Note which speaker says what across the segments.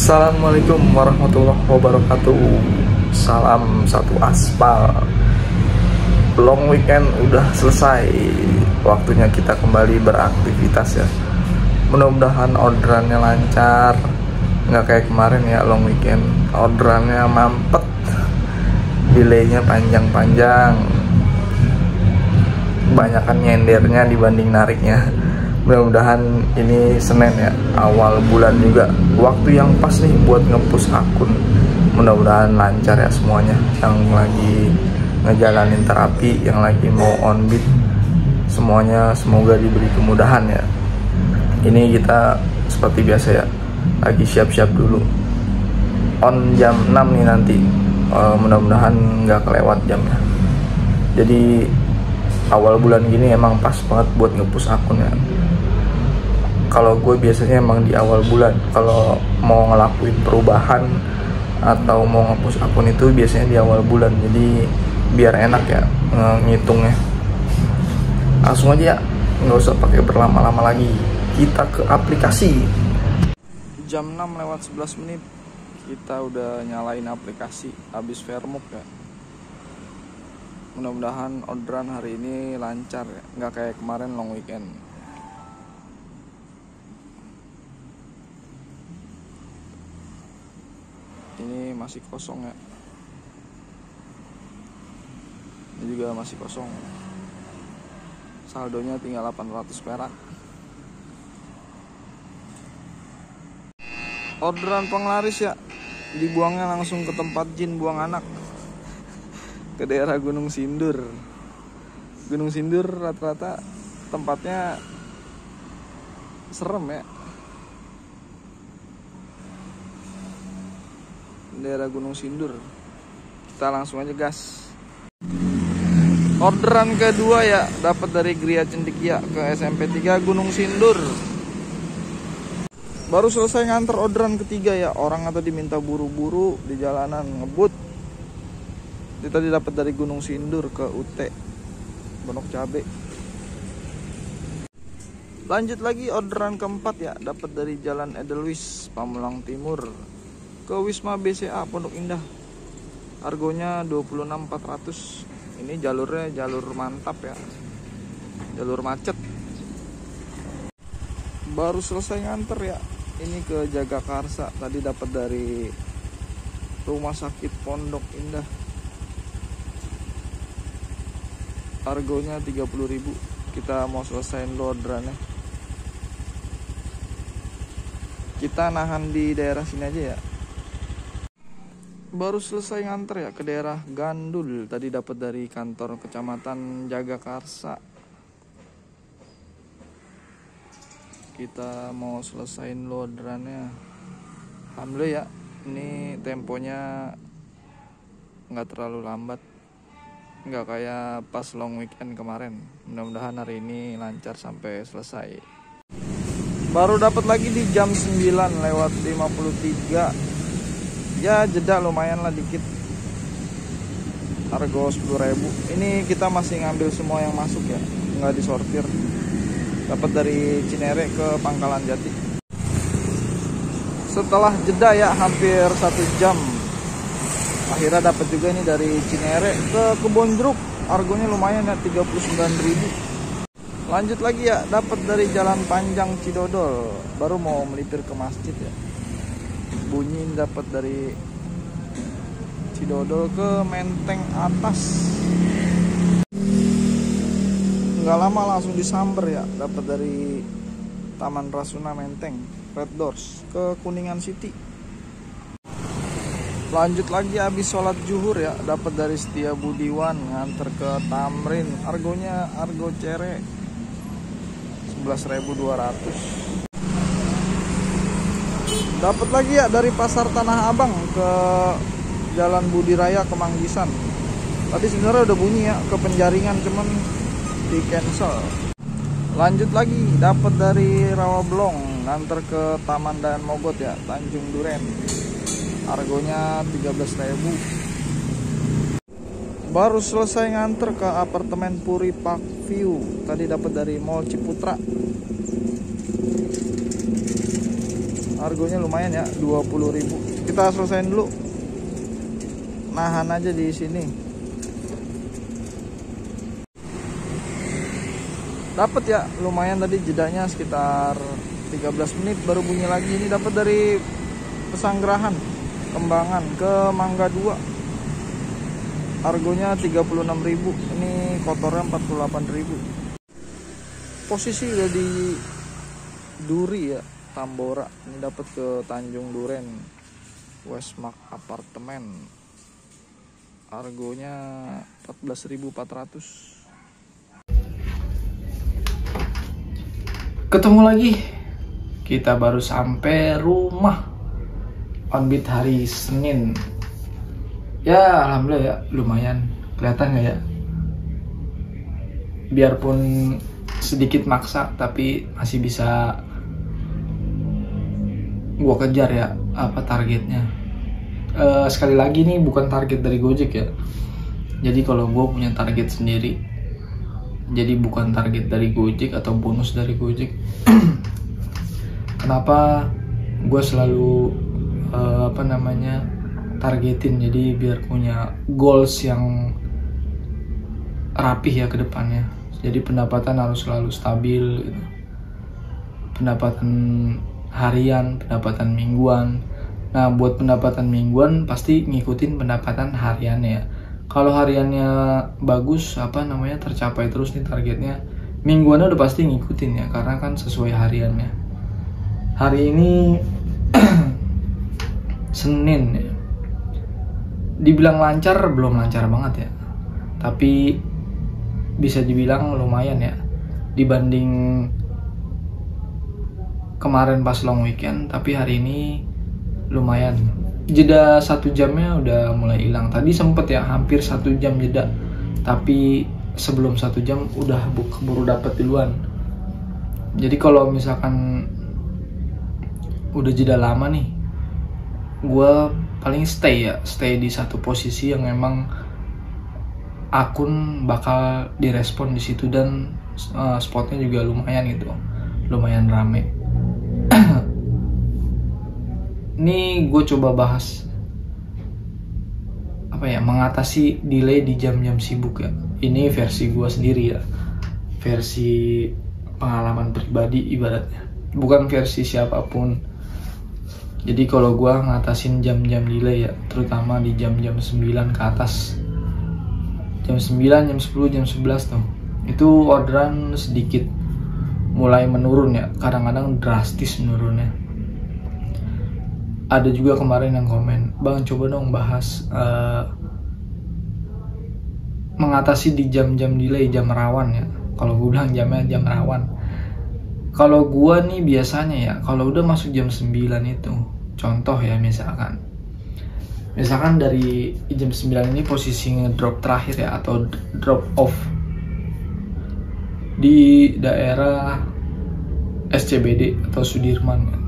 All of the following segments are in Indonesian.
Speaker 1: Assalamualaikum warahmatullahi wabarakatuh. Salam satu aspal. Long weekend udah selesai. Waktunya kita kembali beraktivitas ya. Mudah-mudahan orderannya lancar. Nggak kayak kemarin ya, long weekend orderannya mampet. Delaynya panjang-panjang. Kebanyakan nyendernya dibanding nariknya. Mudah-mudahan ini Senin ya, awal bulan juga, waktu yang pas nih buat nge-push akun. Mudah-mudahan lancar ya semuanya, yang lagi ngejalanin terapi, yang lagi mau on beat, semuanya semoga diberi kemudahan ya. Ini kita seperti biasa ya, lagi siap-siap dulu. On jam 6 nih nanti, mudah-mudahan nggak kelewat jamnya. Jadi awal bulan gini emang pas banget buat nge-push akun ya. Kalau gue biasanya emang di awal bulan, kalau mau ngelakuin perubahan atau mau nge-push akun itu biasanya di awal bulan. Jadi biar enak ya ngitungnya. Langsung aja ya, nggak usah pakai berlama-lama lagi. Kita ke aplikasi. Jam 6 lewat 11 menit kita udah nyalain aplikasi, habis Vermuk ya. Mudah-mudahan orderan hari ini lancar ya, nggak kayak kemarin long weekend. Ini masih kosong ya. Ini juga masih kosong. Saldonya tinggal 800 perak. Orderan penglaris ya, dibuangnya langsung ke tempat jin buang anak, ke daerah Gunung Sindur. Gunung Sindur rata-rata tempatnya serem ya. Daerah Gunung Sindur. Kita langsung aja gas. Orderan kedua ya, dapat dari Gria Cendikia ke SMP 3 Gunung Sindur. Baru selesai nganter orderan ketiga ya. Orang atau diminta buru-buru di jalanan ngebut. Jadi tadi dapat dari Gunung Sindur ke UT Pondok Cabe. Lanjut lagi orderan keempat ya, dapat dari Jalan Edelweiss Pamulang Timur ke Wisma BCA Pondok Indah. Harganya 26.400. Ini jalurnya jalur mantap ya, jalur macet. Baru selesai nganter ya, ini ke Jagakarsa. Tadi dapat dari Rumah Sakit Pondok Indah. Harganya 30.000. Kita mau selesaiin orderannya. Kita nahan di daerah sini aja ya. Baru selesai nganter ya ke daerah Gandul. Tadi dapat dari kantor kecamatan Jagakarsa. Kita mau selesaiin orderannya. Alhamdulillah ya, ini temponya nggak terlalu lambat, nggak kayak pas long weekend kemarin. Mudah-mudahan hari ini lancar sampai selesai. Baru dapat lagi di jam 9 lewat 53. Ya jeda lumayan lah dikit. Harga 10.000. Ini kita masih ngambil semua yang masuk ya, nggak disortir. Dapat dari Cinere ke Pangkalan Jati. Setelah jeda ya hampir 1 jam, akhirnya dapat juga ini dari Cinere ke Kebonjeruk. Harganya lumayan ya, 39.000. Lanjut lagi ya, dapat dari Jalan Panjang Cidodol. Baru mau melipir ke masjid ya. Bunyi dapat dari Cidodol ke Menteng Atas. Nggak lama langsung disamber ya, dapat dari Taman Rasuna Menteng Red Doors ke Kuningan City. Lanjut lagi habis sholat zuhur ya, dapat dari Setia Budiwan nganter ke Tamrin. Argonya argo cere 11.200. Dapat lagi ya dari Pasar Tanah Abang ke Jalan Budi Raya ke Manggisan. Tadi sebenarnya udah bunyi ya ke Penjaringan, cuman di cancel. Lanjut lagi dapat dari Rawabelong nganter ke Taman Dayan Mogot ya, Tanjung Duren. Harganya 13.000. Baru selesai nganter ke apartemen Puri Park View. Tadi dapat dari Mall Ciputra. harganya lumayan ya, 20.000. Kita selesaiin dulu, nahan aja di sini. Dapat ya, lumayan tadi jedanya sekitar 13 menit baru bunyi lagi. Ini dapat dari Pesanggerahan Kembangan ke Mangga 2. Harganya 36.000. Ini kotornya 48.000. Posisi udah di Duri ya, Tambora. Ini dapat ke Tanjung Duren Westmark Apartemen. Harganya 14.400. Ketemu lagi, kita baru sampai rumah. On-beat hari Senin. Ya alhamdulillah ya, lumayan. Kelihatan gak ya? Biarpun sedikit maksa, tapi masih bisa gua kejar ya apa targetnya. Sekali lagi nih bukan target dari Gojek ya. Jadi kalau gua punya target sendiri, jadi bukan target dari Gojek atau bonus dari Gojek. Kenapa gue selalu targetin, jadi biar punya goals yang rapih ya ke depannya. Jadi pendapatan harus selalu stabil gitu. Pendapatan harian, pendapatan mingguan. Nah buat pendapatan mingguan pasti ngikutin pendapatan hariannya ya. Kalau hariannya bagus, tercapai terus nih targetnya, mingguannya udah pasti ngikutin ya, karena kan sesuai hariannya. Hari ini Senin ya. Dibilang lancar, belum lancar banget ya, tapi bisa dibilang lumayan ya, dibanding kemarin pas long weekend. Tapi hari ini lumayan. Jeda 1 jamnya udah mulai hilang. Tadi sempet ya hampir 1 jam jeda, tapi sebelum 1 jam udah keburu dapet duluan. Jadi kalau misalkan udah jeda lama nih, gue paling stay di satu posisi yang emang akun bakal direspon di situ, dan spotnya juga lumayan gitu, lumayan rame. Ini gue coba bahas mengatasi delay di jam-jam sibuk ya. Ini versi gue sendiri ya, versi pengalaman pribadi ibaratnya, bukan versi siapapun. Jadi kalau gue ngatasin jam-jam delay ya, terutama di jam-jam 9 ke atas, jam 9, jam 10, jam 11 tuh, itu orderan sedikit mulai menurun ya, kadang-kadang drastis menurunnya. Ada juga kemarin yang komen, "Bang, coba dong bahas mengatasi di jam-jam delay, jam rawan ya." Kalau gue bilang jamnya jam rawan. Kalau gue nih biasanya ya, kalau udah masuk jam 9 itu, contoh ya, misalkan dari jam 9 ini posisi ngedrop terakhir ya, atau drop off di daerah SCBD atau Sudirman ya.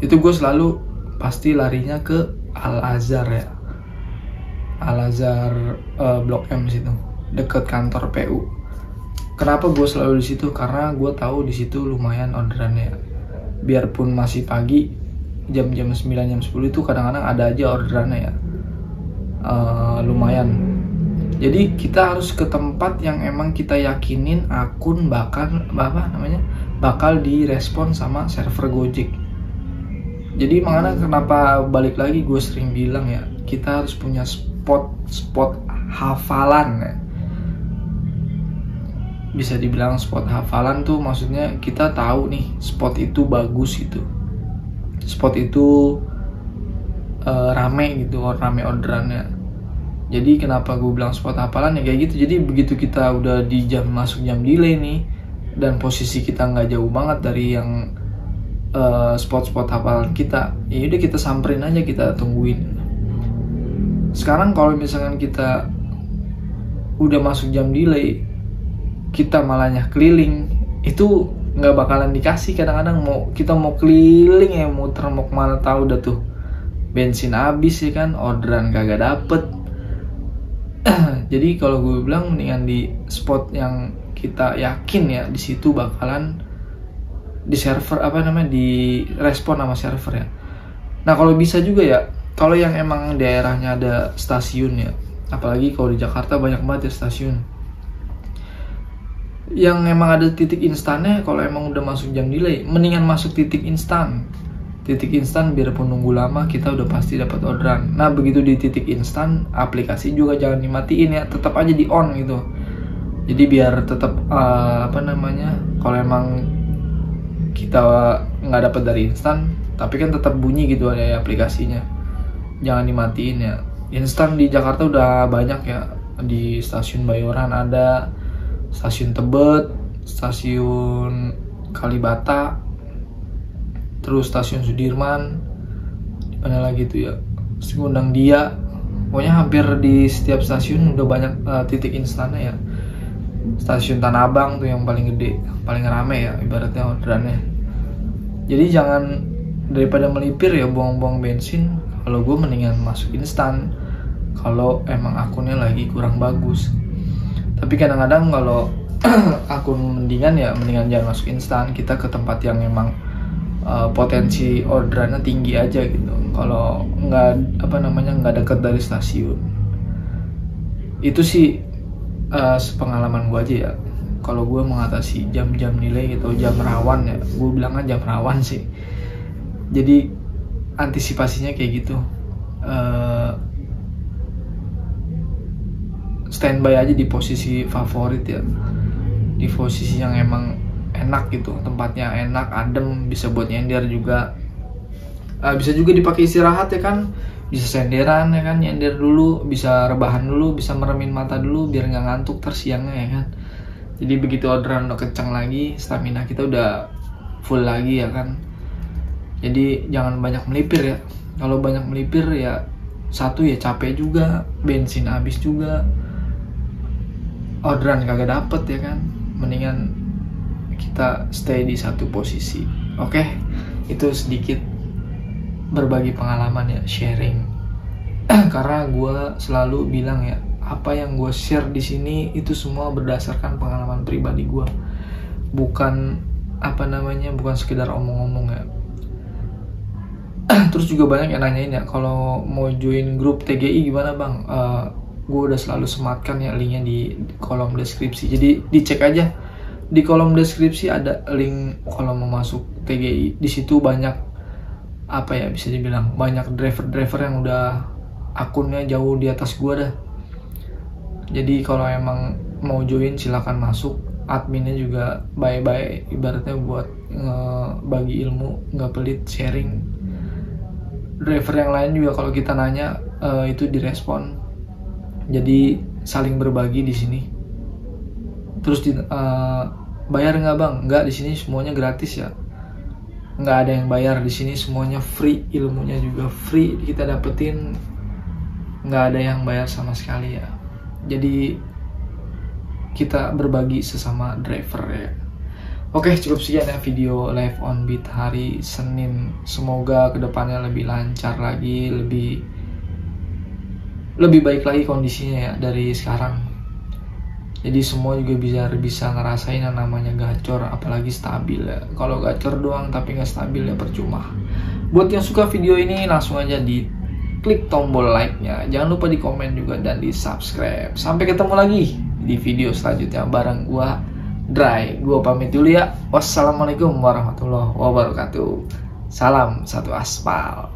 Speaker 1: Itu gue selalu pasti larinya ke Al-Azhar ya, Al-Azhar Blok M situ, deket kantor PU. Kenapa gue selalu di situ? Karena gue tahu di situ lumayan orderannya. Biarpun masih pagi, jam-jam 9, jam 10 itu kadang-kadang ada aja orderannya ya, lumayan. Jadi kita harus ke tempat yang emang kita yakinin akun bakal direspon sama server Gojek. Jadi makanya kenapa balik lagi gue sering bilang ya, kita harus punya spot hafalan ya. Bisa dibilang spot hafalan tuh maksudnya kita tahu nih spot itu bagus gitu, spot itu rame gitu, rame orderannya. Jadi kenapa gue bilang spot hafalan ya kayak gitu. Jadi begitu kita udah di masuk jam delay nih, dan posisi kita nggak jauh banget dari yang spot-spot hafalan kita, ya udah kita samperin aja, kita tungguin. Sekarang kalau misalkan kita udah masuk jam delay, kita malahnya keliling, itu nggak bakalan dikasih. Kadang-kadang kita mau keliling ya, muter mau kemana tahu udah tuh bensin habis ya kan, orderan kagak dapet. Jadi kalau gue bilang mendingan di spot yang kita yakin ya di situ bakalan di server di respon sama server ya. Nah kalau bisa juga ya, kalau yang emang daerahnya ada stasiun ya, apalagi kalau di Jakarta banyak banget ya stasiun yang emang ada titik instannya. Kalau emang udah masuk jam delay, mendingan masuk titik instan biarpun nunggu lama kita udah pasti dapat orderan. Nah begitu di titik instan, aplikasi juga jangan dimatiin ya, tetap aja di on gitu. Jadi biar tetap kalau emang kita nggak dapat dari instan, tapi kan tetap bunyi gitu ada aplikasinya, jangan dimatiin ya. Instan di Jakarta udah banyak ya, di stasiun Bayoran ada, stasiun Tebet, stasiun Kalibata, terus stasiun Sudirman, di mana lagi tuh ya, Sekundang Dia. Pokoknya hampir di setiap stasiun udah banyak titik instannya ya. Stasiun Tanah Abang tuh yang paling gede, paling rame ya ibaratnya orderannya. Jadi jangan, daripada melipir ya buang-buang bensin, kalau gue mendingan masuk instan kalau emang akunnya lagi kurang bagus. Tapi kadang-kadang kalau akun mendingan jangan masuk instan, kita ke tempat yang emang potensi orderannya tinggi aja gitu. Kalau nggak nggak dekat dari stasiun. Itu sih sepengalaman gue aja ya. Kalau gue mengatasi jam-jam delay gitu, jam rawan ya, gue bilangnya jam rawan sih. Jadi antisipasinya kayak gitu. Standby aja di posisi favorit ya, di posisi yang emang enak gitu, tempatnya enak, adem, bisa buat nyender juga, bisa juga dipakai istirahat ya kan, bisa senderan ya kan, nyender dulu, bisa rebahan dulu, bisa meremin mata dulu biar nggak ngantuk tersiangnya ya kan. Jadi begitu orderan udah kencang lagi, stamina kita udah full lagi ya kan. Jadi jangan banyak melipir ya. Kalau banyak melipir ya, satu ya capek juga, bensin habis juga, orderan kagak dapet ya kan. Mendingan kita stay di satu posisi. Oke, itu sedikit berbagi pengalaman ya, sharing. Karena gue selalu bilang ya, apa yang gue share di sini itu semua berdasarkan pengalaman pribadi gue, bukan bukan sekedar omong-omong ya. Terus juga banyak yang nanyain ya, kalau mau join grup TGI gimana bang? Gue udah selalu sematkan ya linknya di kolom deskripsi. Jadi dicek aja di kolom deskripsi, ada link kalau mau masuk TGI. Di situ banyak bisa dibilang banyak driver yang udah akunnya jauh di atas gue dah. Jadi kalau emang mau join silakan masuk. Adminnya juga bye-bye, ibaratnya buat bagi ilmu, nggak pelit, sharing. Driver yang lain juga kalau kita nanya itu direspon. Jadi saling berbagi di sini. Terus bayar nggak bang? Nggak, di sini semuanya gratis ya. Nggak ada yang bayar di sini, semuanya free, ilmunya juga free kita dapetin. Nggak ada yang bayar sama sekali ya. Jadi kita berbagi sesama driver ya. Oke, cukup sekian ya video live on beat hari Senin. Semoga kedepannya lebih lancar lagi, lebih baik lagi kondisinya ya dari sekarang. Jadi semua juga bisa ngerasain yang namanya gacor, apalagi stabil ya. Kalau gacor doang tapi nggak stabil ya percuma. Buat yang suka video ini langsung aja di klik tombol like-nya. Jangan lupa di komen juga dan di subscribe. Sampai ketemu lagi di video selanjutnya bareng gua Dry. Gua pamit dulu ya. Wassalamualaikum warahmatullahi wabarakatuh. Salam satu aspal.